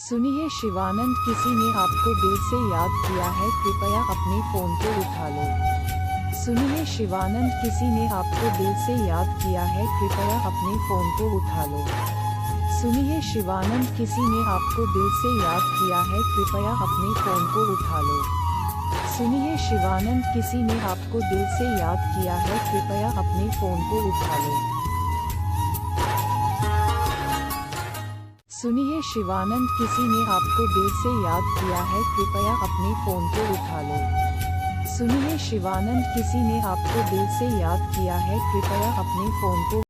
सुनिए शिवानंद, किसी ने आपको दिल से याद किया है, कृपया अपने फोन को उठा लो। सुनिए शिवानंद, किसी ने आपको दिल से याद किया है, कृपया अपने फोन को उठा लो। सुनिए शिवानंद, किसी ने आपको दिल से याद किया है, कृपया अपने फोन को उठा लो। सुनिए शिवानंद, किसी ने आपको दिल से याद किया है, कृपया अपने फोन को उठा लो। सुनिए शिवानंद, किसी ने आपको दिल से याद किया है, कृपया अपने फोन को उठा लो। सुनिए शिवानंद, किसी ने आपको दिल से याद किया है, कृपया अपने फोन को